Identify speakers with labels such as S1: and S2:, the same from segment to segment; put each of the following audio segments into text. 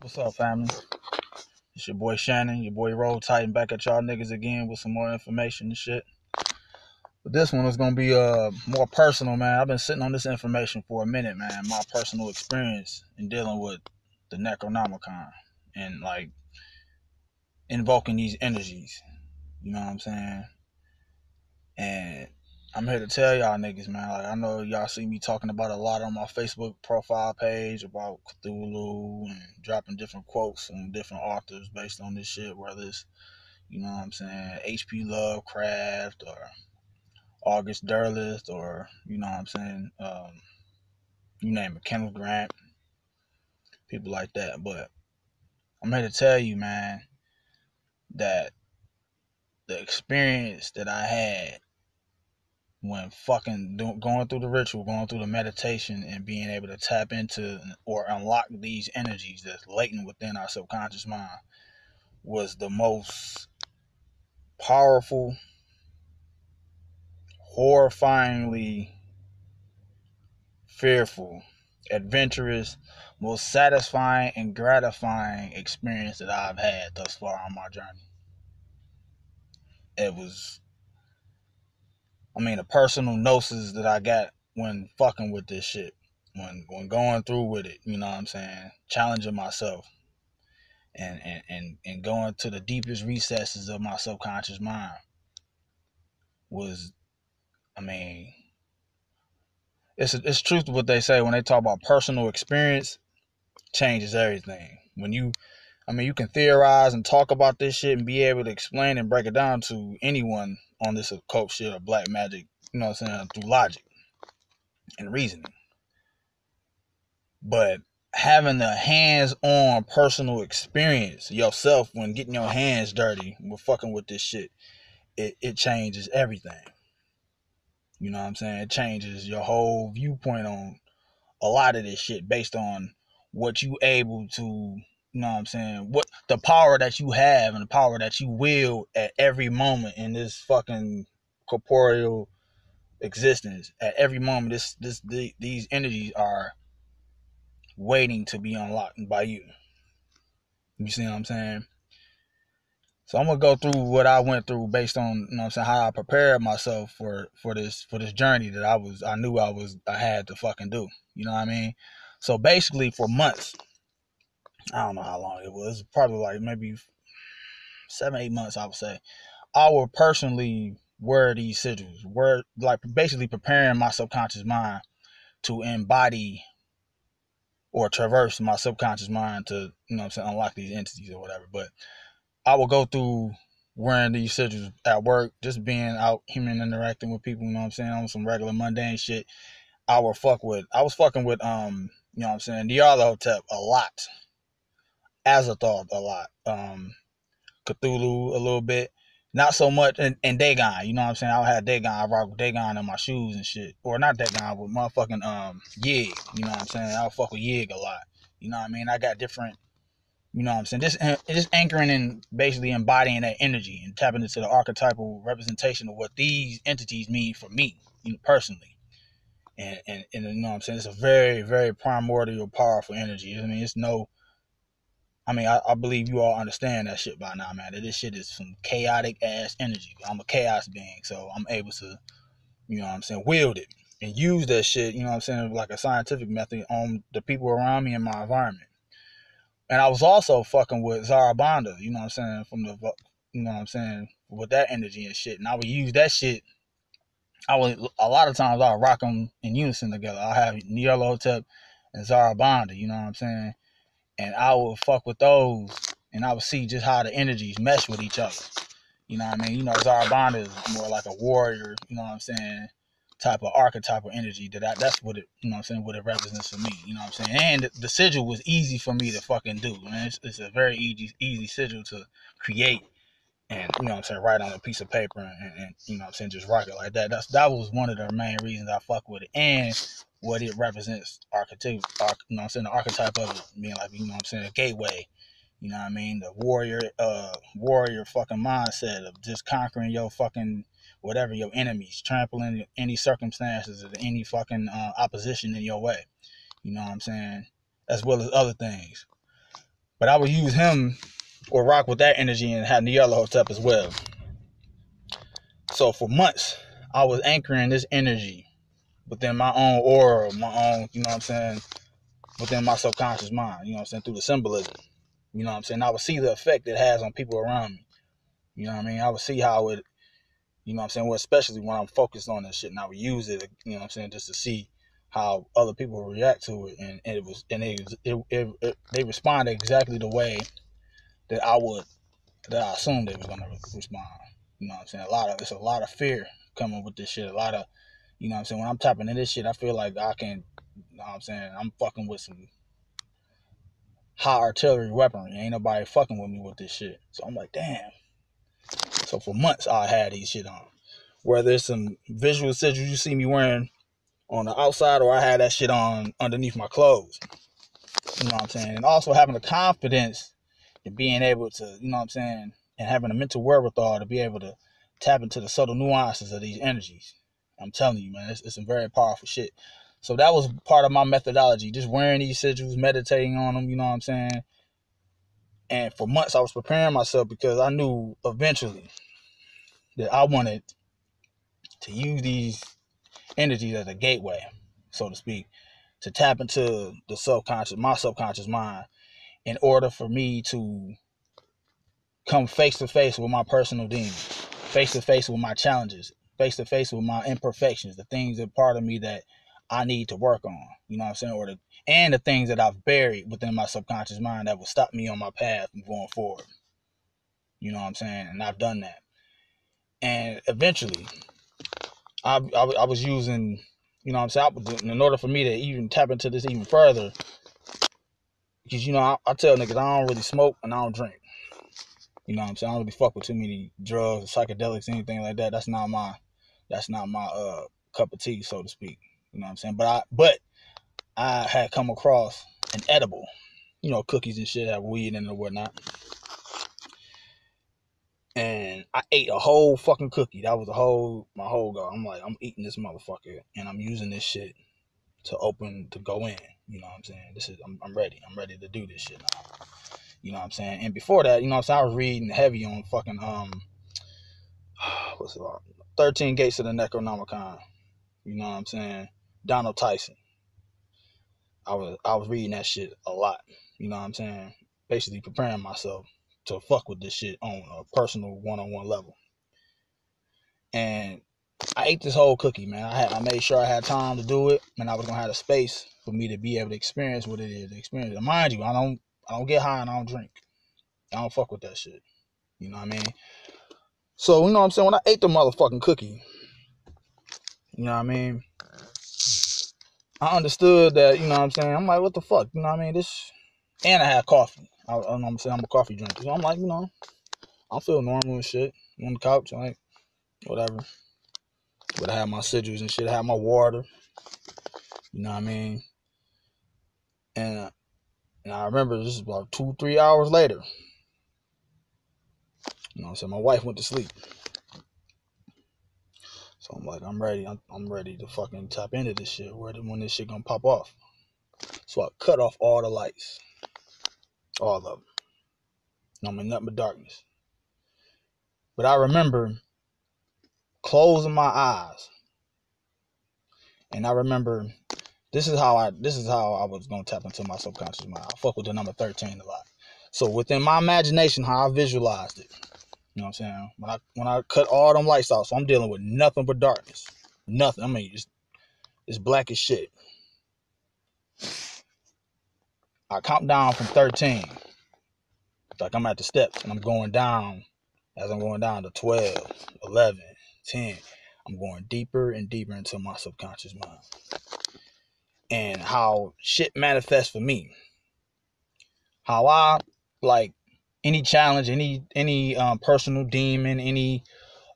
S1: What's up, family? It's your boy Shannon, your boy Roll Titan, back at y'all niggas again with some more information and shit. But this one is gonna be more personal, man. I've been sitting on this information for a minute, man. My personal experience in dealing with the Necronomicon and like invoking these energies. You know what I'm saying? And I'm here to tell y'all niggas, man. Like I know y'all see me talking about a lot on my Facebook profile page about Cthulhu and dropping different quotes from different authors based on this shit, whether it's you know what I'm saying, H.P. Lovecraft or August Derleth or you know what I'm saying, you name it, Kenneth Grant, people like that. But I'm here to tell you, man, that the experience that I had when going through the ritual, going through the meditation, and being able to tap into or unlock these energies that's latent within our subconscious mind was the most powerful, horrifyingly fearful, adventurous, most satisfying and gratifying experience that I've had thus far on my journey. It was, a personal gnosis that I got when fucking with this shit, when going through with it, you know what I'm saying, challenging myself and going to the deepest recesses of my subconscious mind was, I mean, it's truth to what they say when they talk about personal experience changes everything. You can theorize and talk about this shit and be able to explain and break it down to anyone on this occult shit or black magic, you know what I'm saying, through logic and reasoning. But having a hands-on personal experience yourself when getting your hands dirty with fucking with this shit, it changes everything. You know what I'm saying? It changes your whole viewpoint on a lot of this shit based on what you able to, you know what I'm saying, what the power that you have and the power that you wield at every moment in this fucking corporeal existence. At every moment, these energies are waiting to be unlocked by you. You see what I'm saying? So I'm gonna go through what I went through based on, you know what I'm saying, how I prepared myself for this journey that I knew I had to fucking do. You know what I mean? So basically for months, I don't know how long it was, probably like maybe 7, 8 months, I would say. I would personally wear these sigils, like basically preparing my subconscious mind to embody or traverse my subconscious mind to, you know what I'm saying, unlock these entities or whatever. But I would go through wearing these sigils at work, just being out human interacting with people, you know what I'm saying, on some regular mundane shit. I was fucking with you know what I'm saying, Nyarlathotep a lot. Azathoth a lot. Cthulhu a little bit. Not so much in Dagon, you know what I'm saying? I had Dagon, I rock with Dagon in my shoes and shit. Or not Dagon, but motherfucking Yig, you know what I'm saying? I'll fuck with Yig a lot. You know what I mean? I got different, you know what I'm saying? Just anchoring and basically embodying that energy and tapping into the archetypal representation of what these entities mean for me, you know, personally. And you know what I'm saying? It's a very, very primordial, powerful energy. I believe you all understand that shit by now, man. That this shit is some chaotic ass energy. I'm a chaos being, so I'm able to, you know what I'm saying, wield it and use that shit, you know what I'm saying, like a scientific method on the people around me and my environment. And I was also fucking with Zarabanda, you know what I'm saying, you know what I'm saying, with that energy and shit. And I would use that shit. A lot of times I'll rock them in unison together. I'll have Nyarlathotep and Zarabanda, you know what I'm saying? And I would fuck with those, and I would see just how the energies mesh with each other. You know what I mean? You know, Zarabanda is more like a warrior, you know what I'm saying, type of archetypal energy that's what it, you know what I'm saying, what it represents for me, you know what I'm saying? And the sigil was easy for me to fucking do, man. It's a very easy sigil to create and, you know what I'm saying, write on a piece of paper and you know what I'm saying, just rock it like that. That was one of the main reasons I fuck with it. And what it represents, you know what I'm saying, the archetype of it being like, you know what I'm saying, a gateway. You know what I mean? The warrior fucking mindset of just conquering your fucking whatever, your enemies, trampling any circumstances or any fucking opposition in your way. You know what I'm saying? As well as other things. But I would use him or rock with that energy and have Nyarlathotep as well. So for months, I was anchoring this energy within my own aura, my own, you know what I'm saying, within my subconscious mind, you know what I'm saying, through the symbolism. You know what I'm saying? I would see the effect it has on people around me. You know what I mean? I would see how it, you know what I'm saying, well, especially when I'm focused on this shit, and I would use it, you know what I'm saying, just to see how other people react to it. And it was, and they responded exactly the way that I assumed they was gonna respond. You know what I'm saying? It's a lot of fear coming with this shit. A lot of, you know what I'm saying, when I'm tapping into this shit, I feel like I can, you know what I'm saying, I'm fucking with some high artillery weaponry. Ain't nobody fucking with me with this shit. So I'm like, damn. So for months I had these shit on. Whether it's some visual sigils you see me wearing on the outside, or I had that shit on underneath my clothes. You know what I'm saying? And also having the confidence and being able to, you know what I'm saying, and having a mental wherewithal to be able to tap into the subtle nuances of these energies. I'm telling you, man, it's some very powerful shit. So that was part of my methodology, just wearing these sigils, meditating on them, you know what I'm saying? And for months I was preparing myself because I knew eventually that I wanted to use these energies as a gateway, so to speak, to tap into the my subconscious mind, in order for me to come face to face with my personal demons, face to face with my challenges, face to face with my imperfections, the things that part of me that I need to work on, you know what I'm saying, and the things that I've buried within my subconscious mind that will stop me on my path from going forward. You know what I'm saying? And I've done that. And eventually, I was using, you know what I'm saying, in order for me to even tap into this even further, because, you know, I tell niggas I don't really smoke and I don't drink. You know what I'm saying? I don't really fuck with too many drugs, psychedelics, anything like that. That's not my cup of tea, so to speak. You know what I'm saying? But I had come across an edible, you know, cookies and shit have weed in it and whatnot. And I ate a whole fucking cookie. That was my whole goal. I'm like, I'm eating this motherfucker and I'm using this shit to go in. You know what I'm saying? I'm ready. I'm ready to do this shit now. You know what I'm saying? And before that, you know what I'm saying, I was reading heavy on fucking what's it called? 13 Gates of the Necronomicon. You know what I'm saying? Donald Tyson. I was reading that shit a lot. You know what I'm saying? Basically preparing myself to fuck with this shit on a personal one-on-one level. And I ate this whole cookie, man. I made sure I had time to do it, and I was gonna have a space for me to be able to experience what it is to experience. And mind you, I don't get high and I don't drink. I don't fuck with that shit. You know what I mean? So, you know what I'm saying? When I ate the motherfucking cookie, you know what I mean? I understood that, you know what I'm saying? I'm like, what the fuck? You know what I mean? And I had coffee. I know what I'm saying? I'm a coffee drinker. So I'm like, you know, I feel normal and shit. On the couch, I'm like, whatever. But I had my sigils and shit. I had my water. You know what I mean? And I remember this is about 2-3 hours later. You know what I'm saying? My wife went to sleep. So I'm like, I'm ready. I'm ready to fucking tap into this shit. When this shit gonna pop off? So I cut off all the lights. All of them. I mean, nothing but darkness. But I remember closing my eyes. And I remember this is how I was gonna tap into my subconscious mind. I fuck with the number 13 a lot. So within my imagination, how I visualized it. You know what I'm saying? When I cut all them lights out, so I'm dealing with nothing but darkness. Nothing. I mean, it's black as shit. I count down from 13. Like I'm at the steps and I'm going down. As I'm going down to 12, 11, 10, I'm going deeper and deeper into my subconscious mind. And how shit manifests for me. How I, like, any challenge, any personal demon, any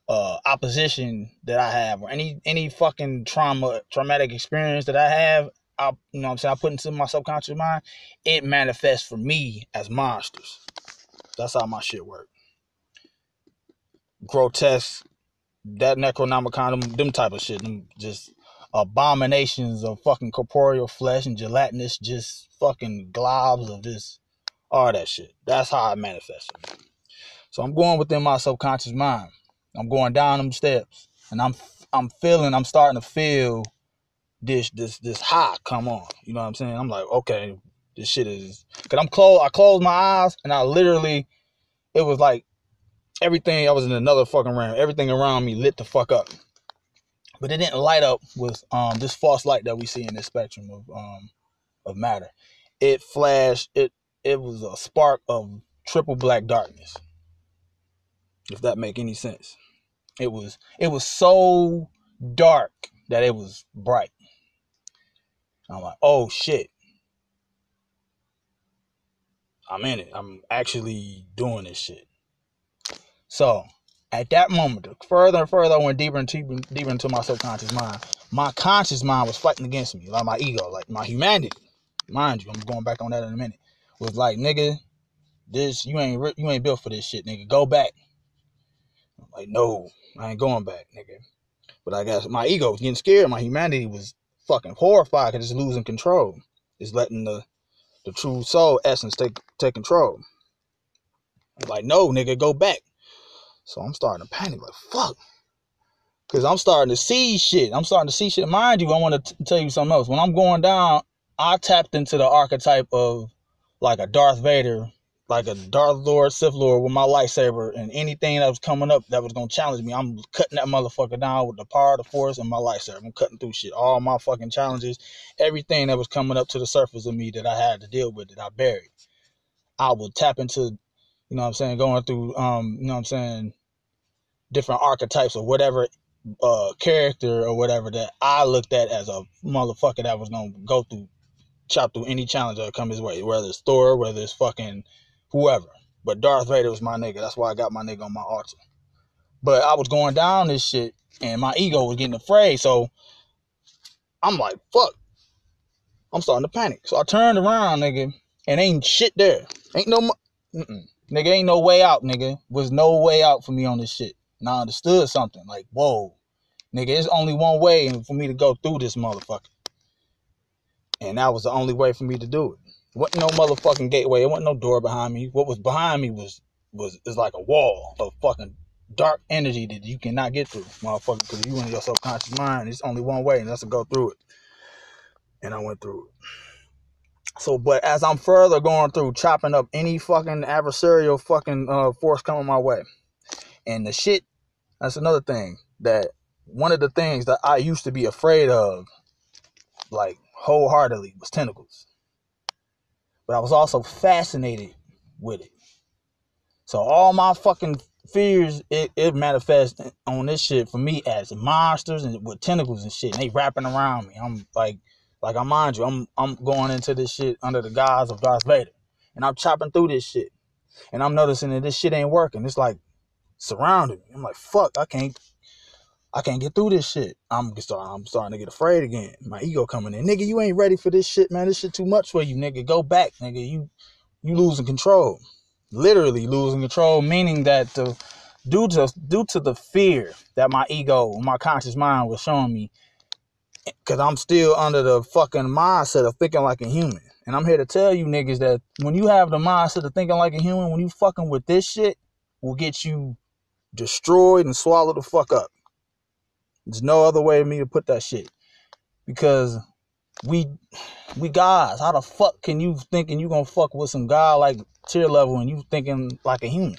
S1: opposition that I have, or any fucking traumatic experience that I have, you know what I'm saying, I put into my subconscious mind, it manifests for me as monsters. That's how my shit works. Grotesque, that Necronomicon, them type of shit, them just abominations of fucking corporeal flesh and gelatinous, just fucking globs of this all that shit. That's how I manifest it. So I'm going within my subconscious mind. I'm going down them steps, and I'm starting to feel this high come on. You know what I'm saying? I'm like, okay, this shit is, cause I closed my eyes, and I literally, it was like everything, I was in another fucking realm. Everything around me lit the fuck up. But it didn't light up with this false light that we see in this spectrum of matter. It flashed, it was a spark of triple black darkness. If that make any sense. It was so dark that it was bright. I'm like, oh shit. I'm in it. I'm actually doing this shit. So at that moment, further and further I went deeper and deeper into my subconscious mind. My conscious mind was fighting against me, like my ego, like my humanity. Mind you, I'm going back on that in a minute. Was like, nigga, this you ain't built for this shit, nigga. Go back. I'm like, no, I ain't going back, nigga. But I guess my ego was getting scared. My humanity was fucking horrified because it's losing control. It's letting the true soul essence take control. I'm like, no, nigga, go back. So I'm starting to panic, like, fuck. Because I'm starting to see shit. Mind you, I want to tell you something else. When I'm going down, I tapped into the archetype of like a Darth Vader, like a Darth Lord, Sith Lord with my lightsaber, and anything that was coming up that was going to challenge me, I'm cutting that motherfucker down with the power of the Force and my lightsaber. I'm cutting through shit. All my fucking challenges, everything that was coming up to the surface of me that I had to deal with, that I buried. I would tap into, you know what I'm saying, going through, you know what I'm saying, different archetypes or whatever character or whatever that I looked at as a motherfucker that was going to go through, chop through any challenge that come his way, whether it's Thor, whether it's fucking whoever. But Darth Vader was my nigga. That's why I got my nigga on my altar. But I was going down this shit, and my ego was getting afraid. So I'm like, fuck. I'm starting to panic. So I turned around, nigga, and ain't shit there. Ain't no, nigga, ain't no way out, nigga. Was no way out for me on this shit. And I understood something. Like, whoa, nigga, there's only one way for me to go through this motherfucker. And that was the only way for me to do it. Wasn't no motherfucking gateway. It wasn't no door behind me. What was behind me was like a wall of fucking dark energy that you cannot get through, motherfucker, because you in your subconscious mind. It's only one way, and that's to go through it. And I went through it. So, but as I'm further going through, chopping up any fucking adversarial fucking force coming my way. And the shit, that's another thing, that one of the things that I used to be afraid of, like wholeheartedly, was tentacles. But I was also fascinated with it. So all my fucking fears, it manifests on this shit for me as monsters and with tentacles and shit. And they wrapping around me. I'm like I mind you, I'm going into this shit under the guise of Darth Vader. And I'm chopping through this shit. And I'm noticing that this shit ain't working. It's like surrounding me. I'm like, fuck, I can't get through this shit. I'm starting to get afraid again. My ego coming in. Nigga, you ain't ready for this shit, man. This shit too much for you, nigga. Go back, nigga. You losing control. Literally losing control, meaning that due to the fear that my ego, my conscious mind was showing me, because I'm still under the fucking mindset of thinking like a human. And I'm here to tell you niggas that when you have the mindset of thinking like a human, when you fucking with this shit, will get you destroyed and swallowed the fuck up. There's no other way for me to put that shit. Because we guys, how the fuck can you thinking you gonna fuck with some guy like tier level and you thinking like a human?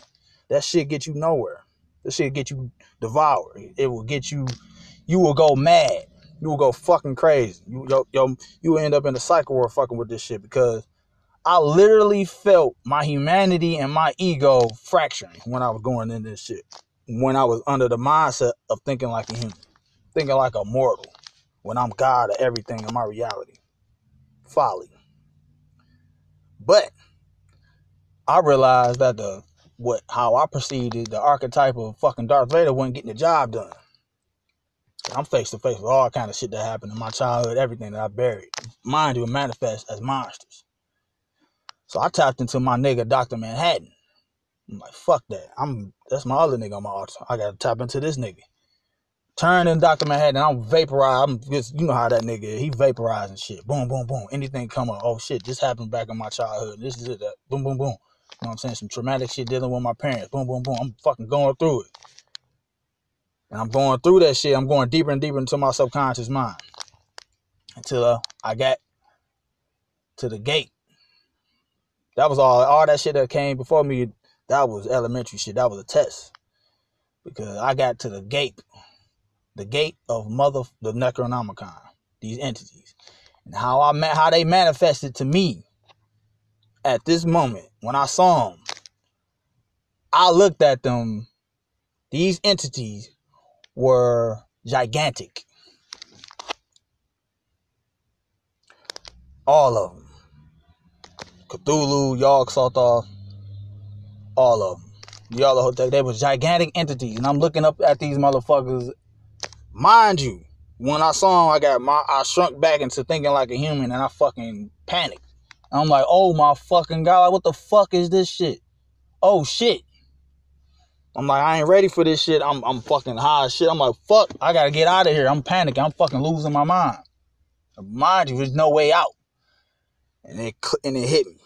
S1: That shit get you nowhere. That shit get you devoured. It will get you will go mad. You will go fucking crazy. You will end up in a cycle war fucking with this shit, because I literally felt my humanity and my ego fracturing when I was going in this shit. When I was under the mindset of thinking like a human. Thinking like a mortal. When I'm God of everything in my reality. Folly. But I realized that how I perceived it, the archetype of fucking Darth Vader wasn't getting the job done. I'm face to face with all kind of shit that happened in my childhood, everything that I buried. Mind you, it manifests as monsters. So I tapped into my nigga Dr. Manhattan. I'm like, fuck that. That's my other nigga on my altar. I gotta tap into this nigga. Turn in Dr. Manhattan, I'm vaporized. I'm just, you know how that nigga is. He vaporizing shit. Boom, boom, boom. Anything come up. Oh shit, this happened back in my childhood. This is it. That. Boom, boom, boom. You know what I'm saying? Some traumatic shit dealing with my parents. Boom, boom, boom. I'm fucking going through it. And I'm going through that shit. I'm going deeper and deeper into my subconscious mind. Until I got to the gate. That was all that shit that came before me. That was elementary shit. That was a test. Because I got to the gate of the Necronomicon, these entities. And how they manifested to me at this moment. When I saw them, I looked at them. These entities were gigantic. All of them. Cthulhu, Yog-Sothoth, all of them. They were gigantic entities. And I'm looking up at these motherfuckers. Mind you, when I saw them, I shrunk back into thinking like a human, and I fucking panicked. I'm like, oh my fucking God, like, what the fuck is this shit? Oh shit. I'm like, I ain't ready for this shit. I'm fucking high as shit. I'm like, fuck, I gotta get out of here. I'm panicking. I'm fucking losing my mind. Mind you, there's no way out. And it hit me.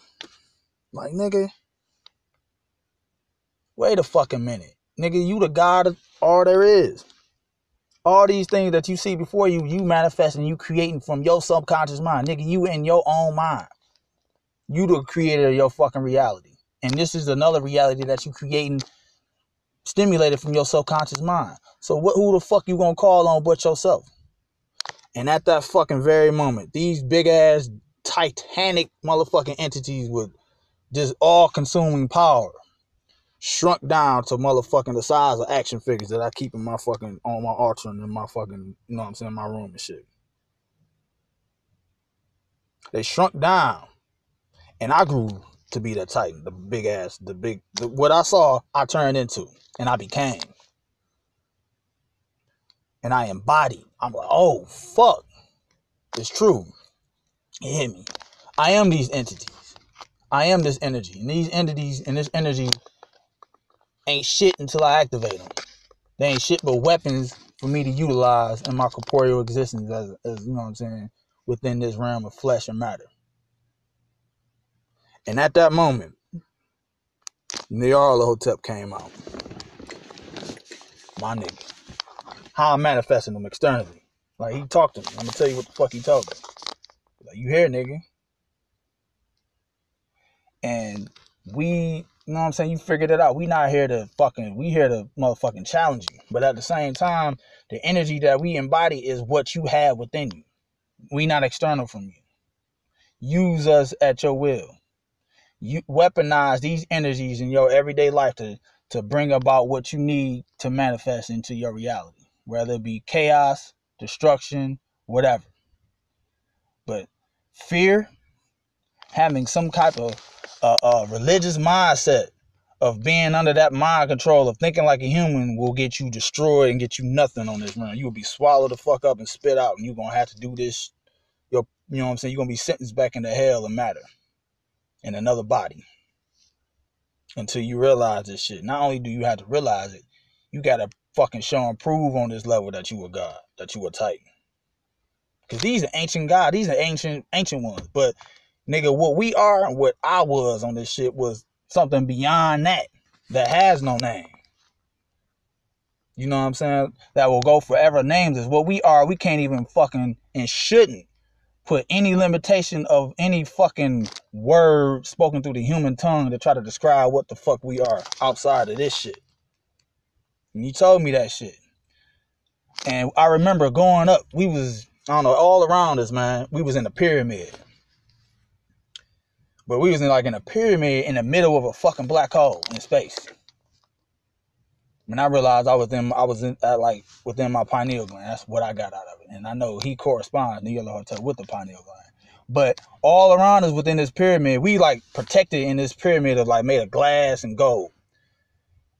S1: Like, nigga, wait a fucking minute. Nigga, you the God of all there is. All these things that you see before you, you manifesting, you creating from your subconscious mind. Nigga, you in your own mind. You the creator of your fucking reality. And this is another reality that you creating, stimulated from your subconscious mind. So who the fuck you gonna call on but yourself? And at that fucking very moment, these big ass titanic motherfucking entities with just all-consuming power shrunk down to motherfucking the size of action figures that I keep in my fucking, on my altar and in my fucking, you know what I'm saying, my room and shit. They shrunk down, and I grew to be that titan, the big ass, what I saw, I turned into, and I became. And I embodied. I'm like, oh, fuck. It's true. It hit me. I am these entities. I am this energy. And these entities and this energy ain't shit until I activate them. They ain't shit but weapons for me to utilize in my corporeal existence as you know what I'm saying, within this realm of flesh and matter. And at that moment, Nyarlathotep came out. My nigga. How I'm manifesting them externally. Like, he talked to me. I'm gonna tell you what the fuck he told me. Like, you here, nigga? And we, you know what I'm saying, you figured it out. We here to motherfucking challenge you. But at the same time, the energy that we embody is what you have within you. We not external from you. Use us at your will. You weaponize these energies in your everyday life to bring about what you need to manifest into your reality. Whether it be chaos, destruction, whatever. But fear, having some type of religious mindset of being under that mind control of thinking like a human will get you destroyed and get you nothing on this run. You will be swallowed the fuck up and spit out, and you're going to have to do this. You know what I'm saying? You're going to be sentenced back into hell and matter in another body until you realize this shit. Not only do you have to realize it, you got to fucking show and prove on this level that you a God, that you a Titan. Because these are ancient gods. These are ancient ones. But nigga, what we are and what I was on this shit was something beyond that has no name. You know what I'm saying? That will go forever. Names is what we are. We can't even fucking and shouldn't put any limitation of any fucking word spoken through the human tongue to try to describe what the fuck we are outside of this shit. And you told me that shit. And I remember growing up, we was, I don't know, all around us, man, we was in a pyramid. But we was in a pyramid in the middle of a fucking black hole in space. When I realized I was within my pineal gland. That's what I got out of it. And I know he corresponds, Nyarlathotep, with the pineal gland. But all around us within this pyramid, we protected in this pyramid of made of glass and gold.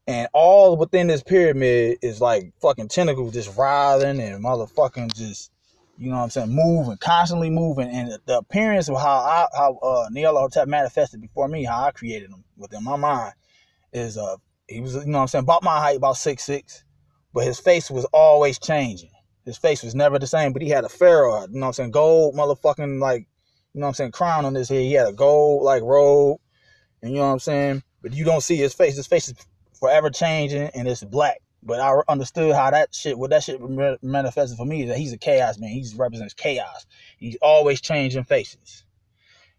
S1: And all within this pyramid is fucking tentacles just writhing and motherfucking just, you know what I'm saying, moving, constantly moving. And the appearance of how Nyarlathotep manifested before me, how I created him within my mind, is he was, you know what I'm saying, about my height, about 6'6", but his face was always changing. His face was never the same, but he had a pharaoh, you know what I'm saying, gold motherfucking, like, you know what I'm saying, crown on his head. He had a gold, like, robe, and you know what I'm saying? But you don't see his face. His face is forever changing, and it's black. But I understood how that shit, what that shit manifested for me, is that he's a chaos man. He represents chaos. He's always changing faces.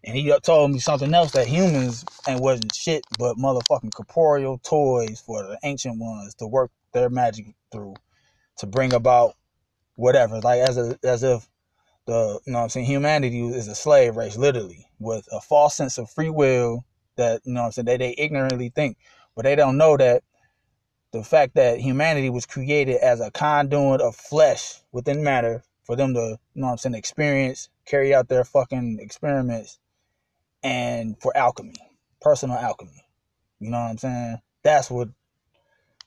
S1: And he told me something else, that humans ain't wasn't shit but motherfucking corporeal toys for the ancient ones to work their magic through, to bring about whatever. Like as if the, you know what I'm saying, humanity is a slave race, literally, with a false sense of free will that, you know what I'm saying, they ignorantly think. But they don't know that the fact that humanity was created as a conduit of flesh within matter for them to, you know what I'm saying, experience, carry out their fucking experiments, and for alchemy, personal alchemy. You know what I'm saying? That's what,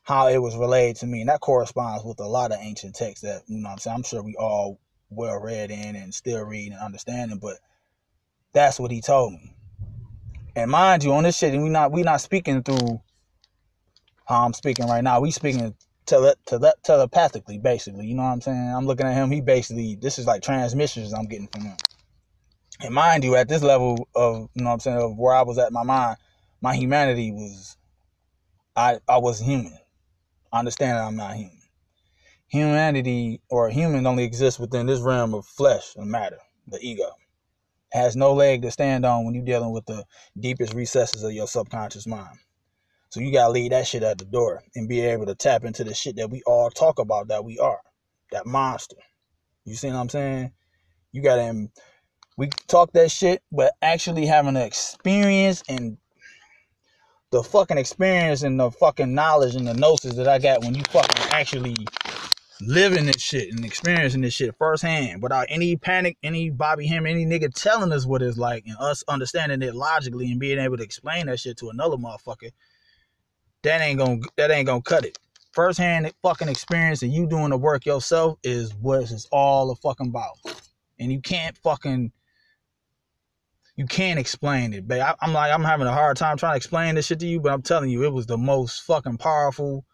S1: how it was relayed to me. And that corresponds with a lot of ancient texts that, you know what I'm saying, I'm sure we all well read in and still read and understanding, but that's what he told me. And mind you, on this shit, we not speaking through how I'm speaking right now. We speaking telepathically, basically. You know what I'm saying? I'm looking at him. He basically, this is like transmissions I'm getting from him. And mind you, at this level of, you know what I'm saying, of where I was at my mind, my humanity was, I was human. I understand that I'm not human. Humanity, or human, only exists within this realm of flesh and matter, the ego. It has no leg to stand on when you're dealing with the deepest recesses of your subconscious mind. So you gotta leave that shit at the door and be able to tap into the shit that we all talk about, that we are, that monster. You see what I'm saying? You gotta, we talk that shit, but actually having an experience, and the fucking experience and the fucking knowledge and the gnosis that I got when you fucking actually living this shit and experiencing this shit firsthand, without any panic, any Bobby Him, any nigga telling us what it's like, and us understanding it logically and being able to explain that shit to another motherfucker, that ain't gonna cut it. Firsthand fucking experience and you doing the work yourself is what it's all fucking about. And you can't explain it, babe. I'm having a hard time trying to explain this shit to you, but I'm telling you, it was the most fucking powerful,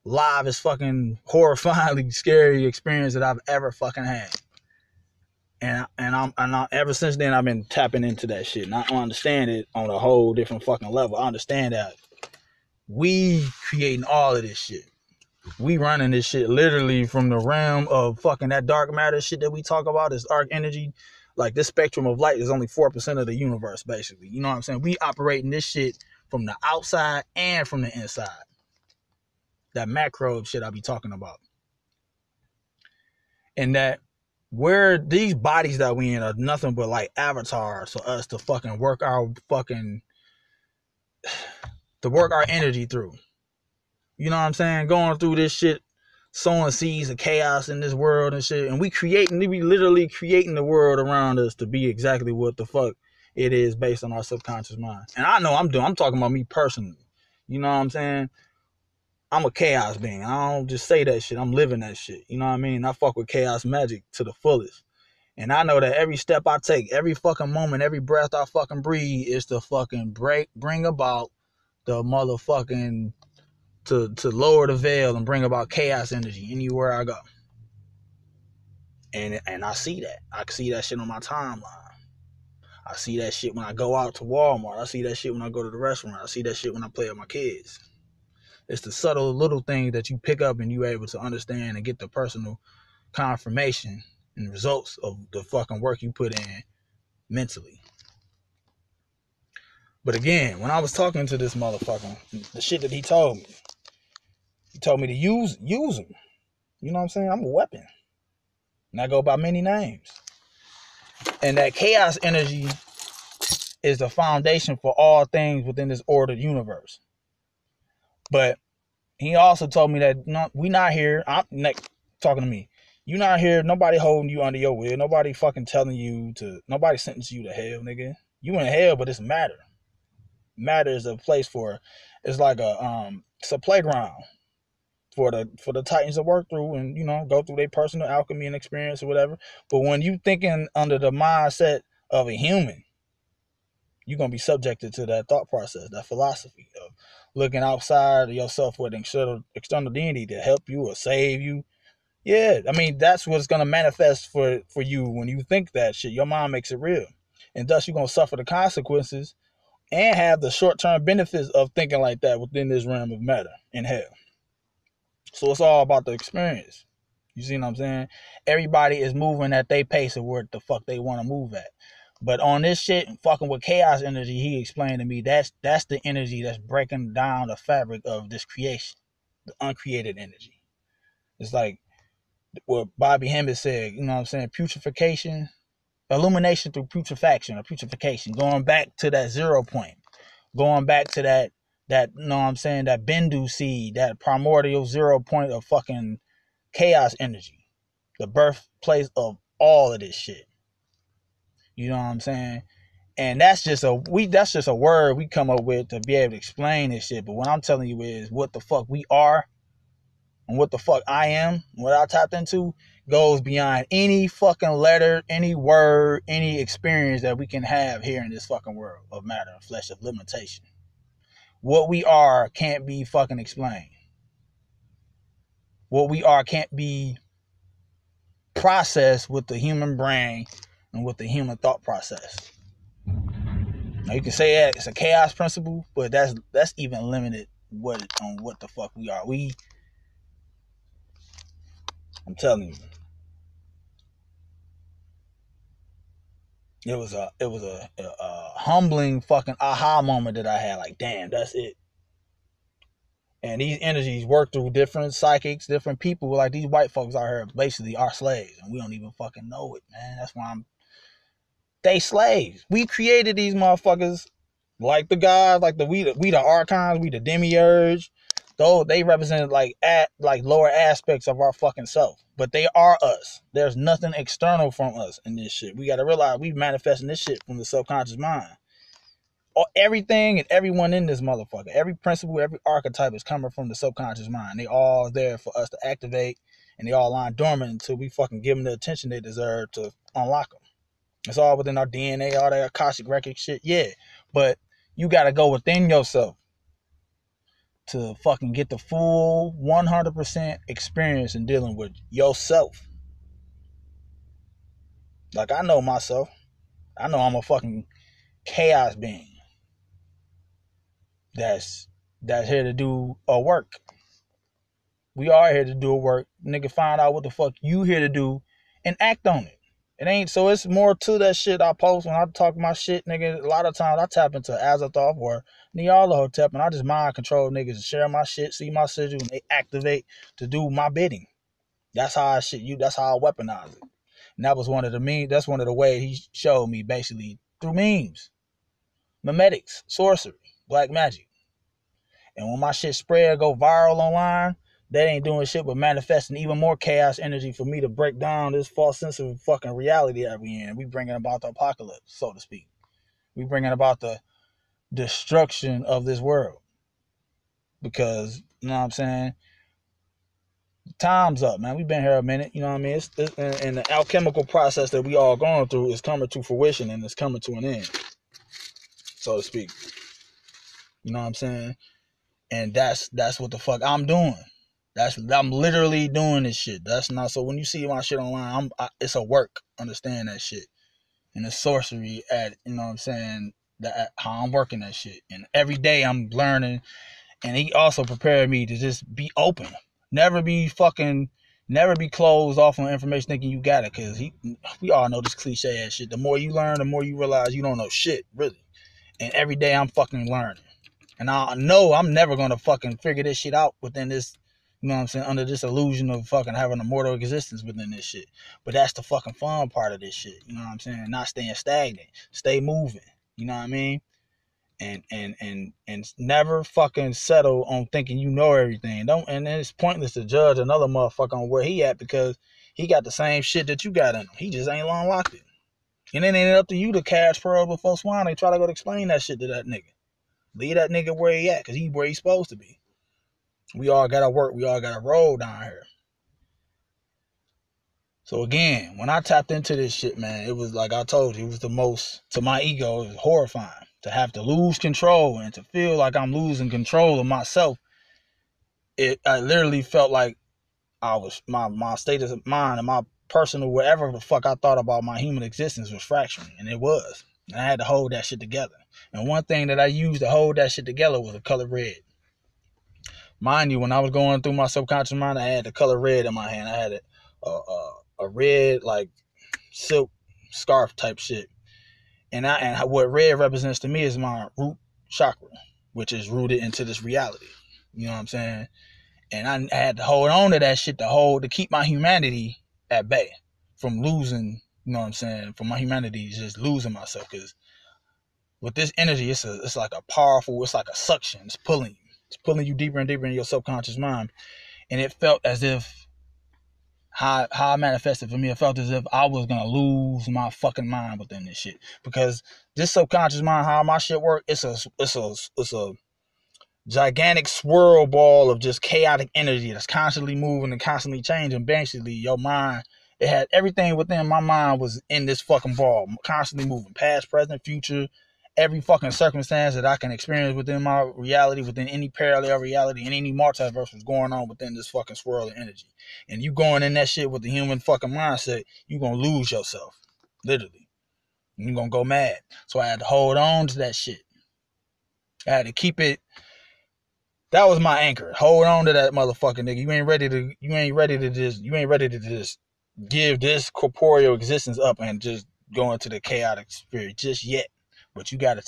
S1: live as fucking horrifyingly scary experience that I've ever fucking had. And I'm ever since then I've been tapping into that shit, and I understand it on a whole different fucking level. I understand that we creating all of this shit. We running this shit literally from the realm of fucking that dark matter shit that we talk about, this dark energy. Like, this spectrum of light is only 4% of the universe, basically. You know what I'm saying? We operating this shit from the outside and from the inside. That macro shit I be talking about. And that where these bodies that we in are nothing but like avatars for us to fucking work our energy through. You know what I'm saying? Going through this shit, sowing seeds of chaos in this world and shit. And we literally creating the world around us to be exactly what the fuck it is based on our subconscious mind. And I know I'm talking about me personally. You know what I'm saying? I'm a chaos being. I don't just say that shit. I'm living that shit. You know what I mean? I fuck with chaos magic to the fullest. And I know that every step I take, every fucking moment, every breath I fucking breathe is to fucking bring about the motherfucking, to lower the veil and bring about chaos energy anywhere I go. And I see that. I see that shit on my timeline. I see that shit when I go out to Walmart. I see that shit when I go to the restaurant. I see that shit when I play with my kids. It's the subtle little things that you pick up and you able to understand and get the personal confirmation and results of the fucking work you put in mentally. But again, when I was talking to this motherfucker, the shit that he told me to use them. You know what I'm saying? I'm a weapon. And I go by many names. And that chaos energy is the foundation for all things within this ordered universe. But he also told me that we not here. I'm talking to me. You not here. Nobody holding you under your will. Nobody fucking telling you to. Nobody sentencing you to hell, nigga. You in hell, but it's matter. Matter is a place for. It's like it's a playground for the Titans to work through and, you know, go through their personal alchemy and experience or whatever. But when you thinking under the mindset of a human, you're gonna be subjected to that thought process, that philosophy of looking outside of yourself with external deity to help you or save you. Yeah, I mean, that's what's going to manifest for you when you think that shit. Your mind makes it real. And thus you're going to suffer the consequences and have the short-term benefits of thinking like that within this realm of matter in hell. So it's all about the experience. You see what I'm saying? Everybody is moving at their pace of where the fuck they want to move at. But on this shit, fucking with chaos energy, he explained to me that's the energy that's breaking down the fabric of this creation, the uncreated energy. It's like what Bobby Hemmett said, you know what I'm saying? Putrefaction, illumination through putrefaction or putrefaction, going back to that 0 point, going back to that you know what I'm saying, that Bendu seed, that primordial 0 point of fucking chaos energy, the birthplace of all of this shit. You know what I'm saying? And that's just a word we come up with to be able to explain this shit. But what I'm telling you is what the fuck we are and what the fuck I am, what I tapped into, goes beyond any fucking letter, any word, any experience that we can have here in this fucking world of matter and flesh of limitation. What we are can't be fucking explained. What we are can't be processed with the human brain and with the human thought process. Now you can say that it's a chaos principle, but that's even limited on what the fuck we are. I'm telling you, it was a humbling fucking aha moment that I had. Like, damn, that's it. And these energies work through different psychics, different people. Like these white folks out here basically are slaves, and we don't even fucking know it, man. That's why they slaves. We created these motherfuckers, like the gods, like we the archons, we the demiurge. Though they represent like lower aspects of our fucking self, but they are us. There's nothing external from us in this shit. We gotta realize we manifesting this shit from the subconscious mind. Everything and everyone in this motherfucker, every principle, every archetype is coming from the subconscious mind. They all there for us to activate, and they all lie dormant until we fucking give them the attention they deserve to unlock them. It's all within our DNA, all that Akashic record shit, yeah. But you gotta go within yourself to fucking get the full 100% experience in dealing with yourself. Like, I know myself. I know I'm a fucking chaos being that's here to do a work. We are here to do a work. Nigga, find out what the fuck you here to do and act on it. It ain't, so it's more to that shit I post when I talk my shit, nigga. A lot of times I tap into Azathoth or Nyarlathotep and I just mind control niggas and share my shit, see my sigil, and they activate to do my bidding. That's how that's how I weaponize it. And that was one of the memes, that's one of the ways he showed me basically through memes. Memetics, sorcery, black magic. And when my shit spread, go viral online, they ain't doing shit but manifesting even more chaos energy for me to break down this false sense of fucking reality that we in. We bringing about the apocalypse, so to speak. We bringing about the destruction of this world. Because, you know what I'm saying? Time's up, man. We've been here a minute, you know what I mean? And the alchemical process that we all going through is coming to fruition and it's coming to an end, so to speak. You know what I'm saying? And that's what the fuck I'm doing. I'm literally doing this shit. That's not, so when you see my shit online, it's a work. Understand that shit. And it's sorcery at, you know what I'm saying, that how I'm working that shit. And every day I'm learning. And he also prepared me to just be open. Never be closed off on information thinking you got it. Cause we all know this cliche ass shit. The more you learn, the more you realize you don't know shit, really. And every day I'm fucking learning. And I know I'm never gonna fucking figure this shit out within this, you know what I'm saying, under this illusion of fucking having a mortal existence within this shit. But that's the fucking fun part of this shit, you know what I'm saying? Not staying stagnant, stay moving, you know what I mean? And never fucking settle on thinking you know everything. And it's pointless to judge another motherfucker on where he at because he got the same shit that you got in him. He just ain't unlocked it. And then it ain't up to you to catch pearl before swine. They try to go to explain that shit to that nigga. Leave that nigga where he at, because he where he's supposed to be. We all gotta work. We all gotta roll down here. So again, when I tapped into this shit, man, it was like I told you, it was the most, to my ego, it was horrifying. To have to lose control and to feel like I'm losing control of myself, I literally felt like I was my status of mind and my personal whatever the fuck I thought about my human existence was fracturing, and it was. And I had to hold that shit together. And one thing that I used to hold that shit together was the color red. Mind you, when I was going through my subconscious mind, I had the color red in my hand. I had a red like silk scarf type shit. And what red represents to me is my root chakra, which is rooted into this reality. You know what I'm saying? And I had to hold on to that shit to keep my humanity at bay from losing, you know what I'm saying, from my humanity just losing myself. Because with this energy, it's like a powerful, it's like a suction. It's pulling you deeper and deeper in your subconscious mind. And it felt as if how I manifested for me, it felt as if I was gonna lose my fucking mind within this shit. Because this subconscious mind, how my shit work, it's a gigantic swirl ball of just chaotic energy that's constantly moving and constantly changing. Basically, your mind, it had everything within my mind was in this fucking ball, constantly moving, past, present, future, every fucking circumstance that I can experience within my reality, within any parallel reality, and any multiverse was going on within this fucking swirl of energy. And you going in that shit with the human fucking mindset, you gonna lose yourself, literally. You're gonna go mad. So I had to hold on to that shit. I had to keep it. That was my anchor. Hold on to that motherfucking nigga. You ain't ready to just give this corporeal existence up and just go into the chaotic spirit just yet. But you gotta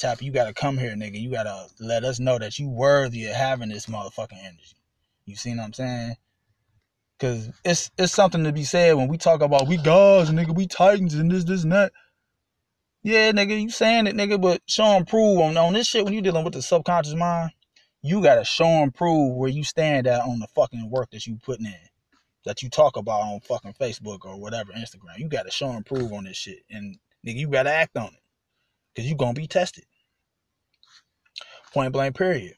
S1: come here, nigga. You gotta let us know that you worthy of having this motherfucking energy. You see what I'm saying? Cause it's something to be said when we talk about we gods, nigga, we titans and this and that. Yeah, nigga, you saying it, nigga, but show and prove on this shit when you dealing with the subconscious mind. You gotta show and prove where you stand at on the fucking work that you putting in, that you talk about on fucking Facebook or whatever, Instagram. You gotta show and prove on this shit, and nigga, you gotta act on it, cause you gonna be tested. Point blank, period.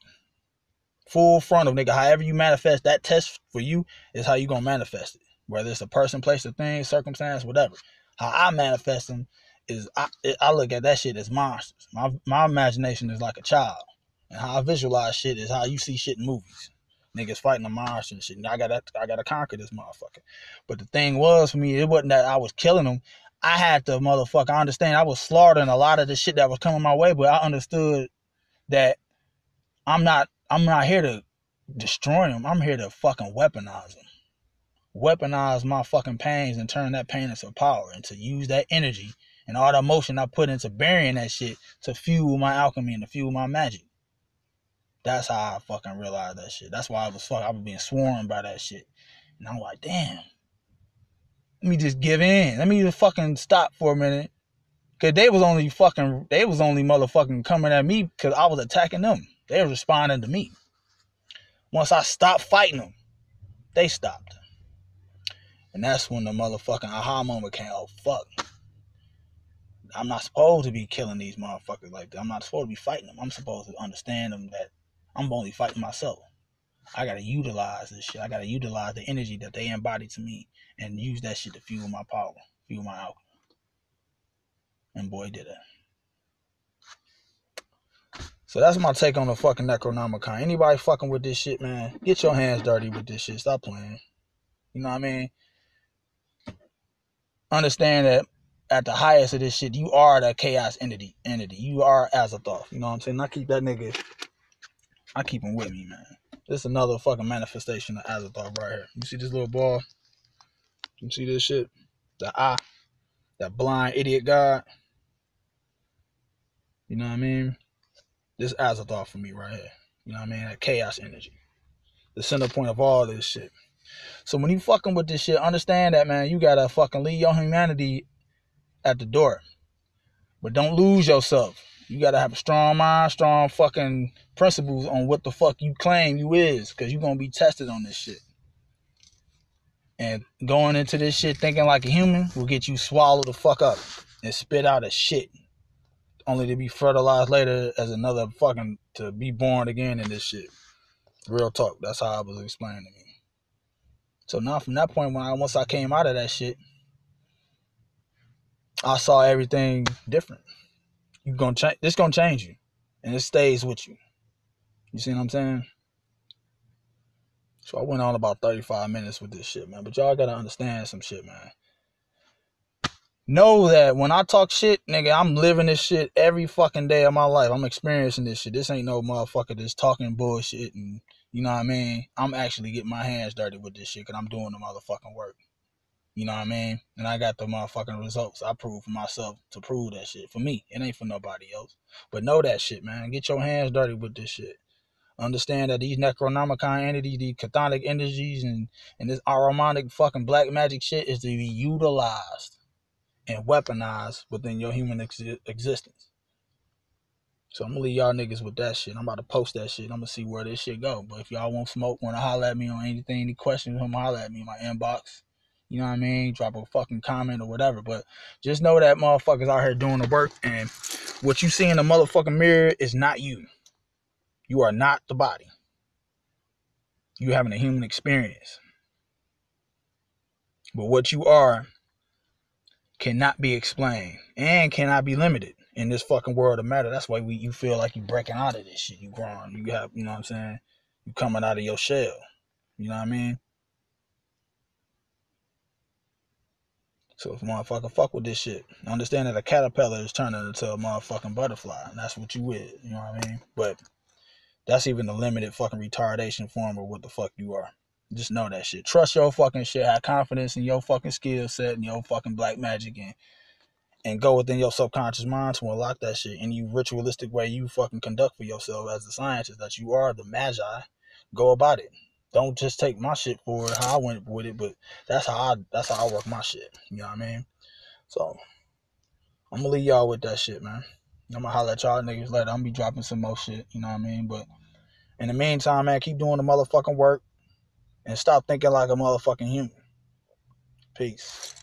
S1: Full frontal, nigga. However you manifest that test for you is how you gonna manifest it. Whether it's a person, place, a thing, circumstance, whatever. How I manifest them is I look at that shit as monsters. My imagination is like a child. And how I visualize shit is how you see shit in movies. Niggas fighting a monster and shit. And I gotta conquer this motherfucker. But the thing was for me, it wasn't that I was killing them. I had to motherfucker understand I was slaughtering a lot of the shit that was coming my way, but I understood that I'm not here to destroy them. I'm here to fucking weaponize them. Weaponize my fucking pains and turn that pain into power, and to use that energy and all the emotion I put into burying that shit to fuel my alchemy and to fuel my magic. That's how I fucking realized that shit. That's why I was being swarmed by that shit. And I'm like, damn. Let me just give in. Let me just fucking stop for a minute. Cause they was only motherfucking coming at me because I was attacking them. They were responding to me. Once I stopped fighting them, they stopped. And that's when the motherfucking aha moment came. Oh, fuck. I'm not supposed to be killing these motherfuckers like that. I'm not supposed to be fighting them. I'm supposed to understand them that I'm only fighting myself. I gotta utilize this shit. I gotta utilize the energy that they embody to me and use that shit to fuel my power, fuel my alchemy. And boy, did it. So that's my take on the fucking Necronomicon. Anybody fucking with this shit, man, get your hands dirty with this shit. Stop playing. You know what I mean? Understand that at the highest of this shit, you are the chaos entity. You are Azathoth. You know what I'm saying? I keep him with me, man. This is another fucking manifestation of Azathoth right here. You see this little ball? You see this shit? The eye. That blind idiot god. You know what I mean? This is Azathoth for me right here. You know what I mean? That chaos energy. The center point of all this shit. So when you fucking with this shit, understand that, man, you gotta fucking leave your humanity at the door. But don't lose yourself. You gotta have a strong mind, strong fucking principles on what the fuck you claim you is. Cause you gonna be tested on this shit. And going into this shit thinking like a human will get you swallowed the fuck up and spit out as shit. Only to be fertilized later as another fucking, to be born again in this shit. Real talk. That's how I was explaining to me. So now from that point, once I came out of that shit, I saw everything different. This gonna change you. And it stays with you. You see what I'm saying? So I went on about 35 minutes with this shit, man. But y'all gotta understand some shit, man. Know that when I talk shit, nigga, I'm living this shit every fucking day of my life. I'm experiencing this shit. This ain't no motherfucker that's talking bullshit and, you know what I mean? I'm actually getting my hands dirty with this shit because I'm doing the motherfucking work. You know what I mean? And I got the motherfucking results. I prove for myself to prove that shit. For me. It ain't for nobody else. But know that shit, man. Get your hands dirty with this shit. Understand that these Necronomicon entities, these chthonic energies, and this aromanic fucking black magic shit is to be utilized and weaponized within your human existence. So I'm gonna leave y'all niggas with that shit. I'm about to post that shit. I'm gonna see where this shit go. But if y'all want smoke, wanna holler at me on anything, any questions, come holler at me in my inbox. You know what I mean? Drop a fucking comment or whatever. But just know that motherfuckers out here doing the work, and what you see in the motherfucking mirror is not you. You are not the body. You having a human experience. But what you are cannot be explained and cannot be limited in this fucking world of matter. That's why you feel like you breaking out of this shit. You growing. You have, you know what I'm saying? You coming out of your shell. You know what I mean? So if a motherfucker fuck with this shit, understand that a caterpillar is turning into a motherfucking butterfly. And that's what you with. You know what I mean? But that's even the limited fucking retardation form of what the fuck you are. Just know that shit. Trust your fucking shit. Have confidence in your fucking skill set and your fucking black magic, and go within your subconscious mind to unlock that shit. Any ritualistic way you fucking conduct for yourself as the scientist that you are, the magi, go about it. Don't just take my shit for it, how I went with it, but that's how I work my shit. You know what I mean? So I'm gonna leave y'all with that shit, man. I'm gonna holler at y'all niggas later. I'm gonna be dropping some more shit, you know what I mean? But in the meantime, man, keep doing the motherfucking work and stop thinking like a motherfucking human. Peace.